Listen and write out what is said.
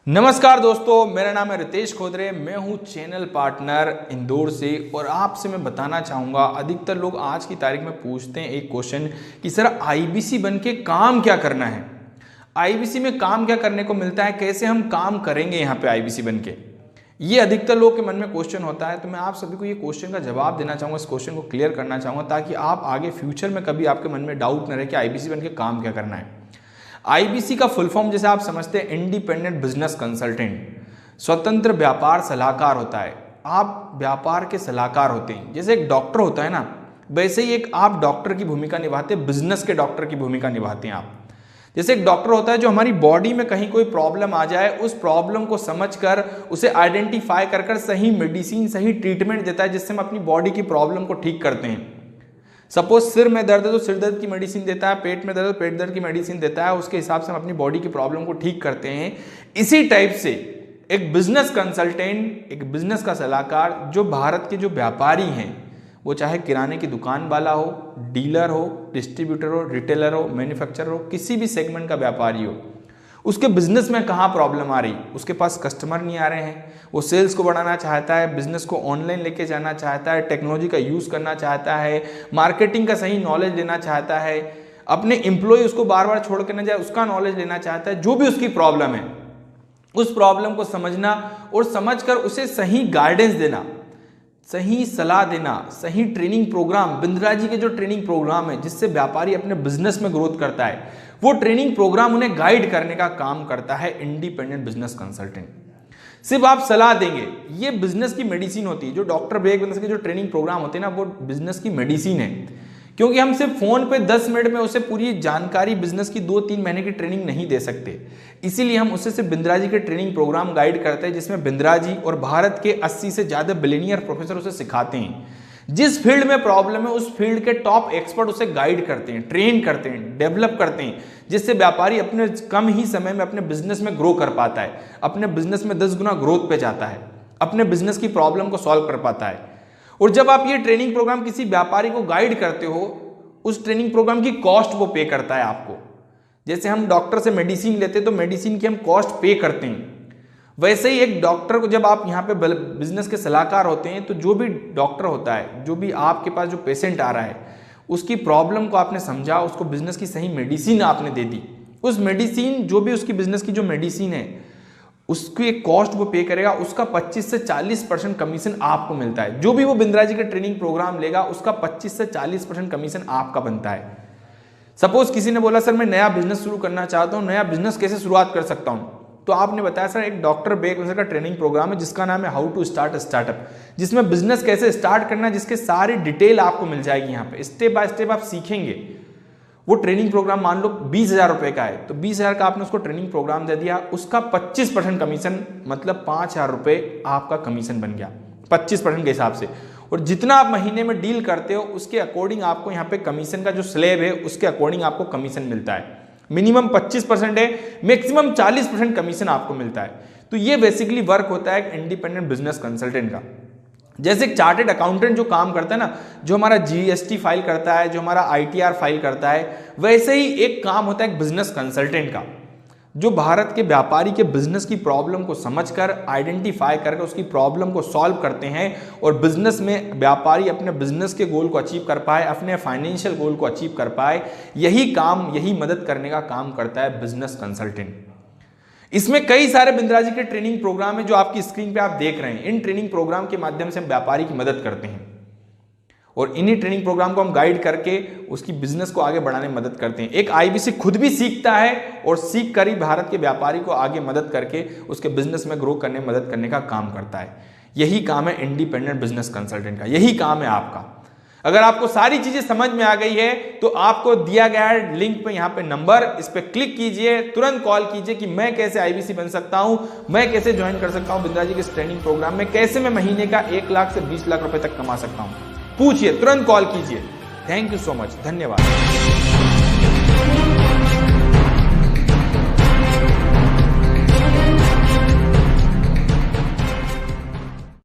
नमस्कार दोस्तों, मेरा नाम है रितेश खोदरे। मैं हूं चैनल पार्टनर इंदौर से और आपसे मैं बताना चाहूँगा, अधिकतर लोग आज की तारीख में पूछते हैं एक क्वेश्चन कि सर आईबीसी बन के काम क्या करना है, आईबीसी में काम क्या करने को मिलता है, कैसे हम काम करेंगे यहाँ पे आईबीसी बन के। ये अधिकतर लोग के मन में क्वेश्चन होता है। तो मैं आप सभी को ये क्वेश्चन का जवाब देना चाहूँगा, इस क्वेश्चन को क्लियर करना चाहूँगा ताकि आप आगे फ्यूचर में कभी आपके मन में डाउट न रहे कि आईबीसी बन के काम क्या करना है। आईबीसी का फुल फॉर्म जैसे आप समझते हैं इंडिपेंडेंट बिजनेस कंसल्टेंट, स्वतंत्र व्यापार सलाहकार होता है। आप व्यापार के सलाहकार होते हैं। जैसे एक डॉक्टर होता है ना, वैसे ही एक आप डॉक्टर की भूमिका निभाते हैं, बिजनेस के डॉक्टर की भूमिका निभाते हैं आप। जैसे एक डॉक्टर होता है जो हमारी बॉडी में कहीं कोई प्रॉब्लम आ जाए, उस प्रॉब्लम को समझकर उसे आइडेंटिफाई कर सही मेडिसिन, सही ट्रीटमेंट देता है जिससे हम अपनी बॉडी की प्रॉब्लम को ठीक करते हैं। सपोज सिर में दर्द है तो सिर दर्द की मेडिसिन देता है, पेट में दर्द है तो पेट दर्द की मेडिसिन देता है, उसके हिसाब से हम अपनी बॉडी की प्रॉब्लम को ठीक करते हैं। इसी टाइप से एक बिजनेस कंसल्टेंट, एक बिजनेस का सलाहकार, जो भारत के जो व्यापारी हैं, वो चाहे किराने की दुकान वाला हो, डीलर हो, डिस्ट्रीब्यूटर हो, रिटेलर हो, मैन्युफैक्चरर हो, किसी भी सेगमेंट का व्यापारी हो, उसके बिजनेस में कहाँ प्रॉब्लम आ रही, उसके पास कस्टमर नहीं आ रहे हैं, वो सेल्स को बढ़ाना चाहता है, बिजनेस को ऑनलाइन लेके जाना चाहता है, टेक्नोलॉजी का यूज़ करना चाहता है, मार्केटिंग का सही नॉलेज लेना चाहता है, अपने एम्प्लॉय उसको बार बार छोड़ के ना जाए उसका नॉलेज लेना चाहता है। जो भी उसकी प्रॉब्लम है, उस प्रॉब्लम को समझना और समझकर उसे सही गाइडेंस देना, सही सलाह देना, सही ट्रेनिंग प्रोग्राम, बिंद्रा जी के जो ट्रेनिंग प्रोग्राम है जिससे व्यापारी अपने बिजनेस में ग्रोथ करता है, वो ट्रेनिंग प्रोग्राम उन्हें गाइड करने का काम करता है इंडिपेंडेंट बिजनेस कंसल्टेंट। सिर्फ आप सलाह देंगे, ये बिजनेस की मेडिसिन होती है। जो डॉक्टर ब्रेक बिजनेस के जो ट्रेनिंग प्रोग्राम होते हैं ना, वो बिजनेस की मेडिसिन है। क्योंकि हम सिर्फ फोन पे 10 मिनट में उसे पूरी जानकारी बिजनेस की 2-3 महीने की ट्रेनिंग नहीं दे सकते। इसीलिए हम उसे सिर्फ बिंद्रा जी के ट्रेनिंग प्रोग्राम गाइड करते हैं, जिसमें बिंद्रा जी और भारत के 80 से ज्यादा बिलियनियर प्रोफेसर उसे सिखाते हैं। जिस फील्ड में प्रॉब्लम है उस फील्ड के टॉप एक्सपर्ट उसे गाइड करते हैं, ट्रेन करते हैं, डेवलप करते हैं, जिससे व्यापारी अपने कम ही समय में अपने बिजनेस में ग्रो कर पाता है, अपने बिजनेस में 10 गुना ग्रोथ पे जाता है, अपने बिजनेस की प्रॉब्लम को सॉल्व कर पाता है। और जब आप ये ट्रेनिंग प्रोग्राम किसी व्यापारी को गाइड करते हो, उस ट्रेनिंग प्रोग्राम की कॉस्ट वो पे करता है आपको। जैसे हम डॉक्टर से मेडिसिन लेते हैं तो मेडिसिन की हम कॉस्ट पे करते हैं, वैसे ही एक डॉक्टर को जब आप यहाँ पे बिजनेस के सलाहकार होते हैं तो जो भी डॉक्टर होता है, जो भी आपके पास जो पेशेंट आ रहा है, उसकी प्रॉब्लम को आपने समझा, उसको बिजनेस की सही मेडिसिन आपने दे दी। उस मेडिसिन, जो भी उसकी बिजनेस की जो मेडिसिन है, उसकी एक कॉस्ट वो पे करेगा, उसका 25 से 40% कमीशन आपको मिलता है। जो भी वो बिंद्रा जी के ट्रेनिंग प्रोग्राम लेगा, उसका 25 से 40% कमीशन आपका बनता है। सपोज किसी ने बोला सर मैं नया बिजनेस शुरू करना चाहता हूँ, नया बिजनेस कैसे शुरुआत कर सकता हूँ, तो आपने बताया सर एक डॉक्टर ब्रेक बिजनेस का ट्रेनिंग प्रोग्राम है जिसका नाम है हाउ टू स्टार्ट स्टार्टअप, जिसमें बिजनेस कैसे स्टार्ट करना है, जिसके सारी डिटेल आपको मिल जाएगी। यहाँ पे स्टेप बाय स्टेप आप सीखेंगे। वो ट्रेनिंग प्रोग्राम मान लो 20,000 रुपए का है, तो 20,000 का आपने उसको ट्रेनिंग प्रोग्राम दे दिया, उसका 25% कमीशन, मतलब 5,000 रुपए आपका कमीशन बन गया 25% के हिसाब से। और जितना आप महीने में डील करते हो उसके अकॉर्डिंग आपको यहाँ पे कमीशन का जो स्लैब है उसके अकॉर्डिंग आपको कमीशन मिलता है। मिनिमम 25% है, मैक्सिमम 40% कमीशन आपको मिलता है। तो ये बेसिकली वर्क होता है एक इंडिपेंडेंट बिजनेस कंसल्टेंट का। जैसे एक चार्टेड अकाउंटेंट जो काम करता है ना, जो हमारा जीएसटी फाइल करता है, जो हमारा आईटीआर फाइल करता है, वैसे ही एक काम होता है एक बिजनेस कंसल्टेंट का, जो भारत के व्यापारी के बिजनेस की प्रॉब्लम को समझकर, आइडेंटिफाई करके उसकी प्रॉब्लम को सॉल्व करते हैं और बिजनेस में व्यापारी अपने बिजनेस के गोल को अचीव कर पाए, अपने फाइनेंशियल गोल को अचीव कर पाए। यही काम, यही मदद करने का काम करता है बिजनेस कंसल्टेंट। इसमें कई सारे बिंद्रा जी के ट्रेनिंग प्रोग्राम है जो आपकी स्क्रीन पे आप देख रहे हैं। इन ट्रेनिंग प्रोग्राम के माध्यम से हम व्यापारी की मदद करते हैं और इन्हीं ट्रेनिंग प्रोग्राम को हम गाइड करके उसकी बिजनेस को आगे बढ़ाने में मदद करते हैं। एक आईबीसी खुद भी सीखता है और सीख कर ही भारत के व्यापारी को आगे मदद करके उसके बिजनेस में ग्रो करने में मदद करने का काम करता है। यही काम है इंडिपेंडेंट बिजनेस कंसल्टेंट का, यही काम है आपका। अगर आपको सारी चीजें समझ में आ गई है तो आपको दिया गया लिंक पे यहाँ पे नंबर, इस पे क्लिक कीजिए, तुरंत कॉल कीजिए कि मैं कैसे आईबीसी बन सकता हूं, मैं कैसे ज्वाइन कर सकता हूं बिंद्रा जी के ट्रेनिंग प्रोग्राम में, कैसे मैं महीने का 1 लाख से 20 लाख रुपए तक कमा सकता हूं। पूछिए, तुरंत कॉल कीजिए। थैंक यू सो मच, धन्यवाद।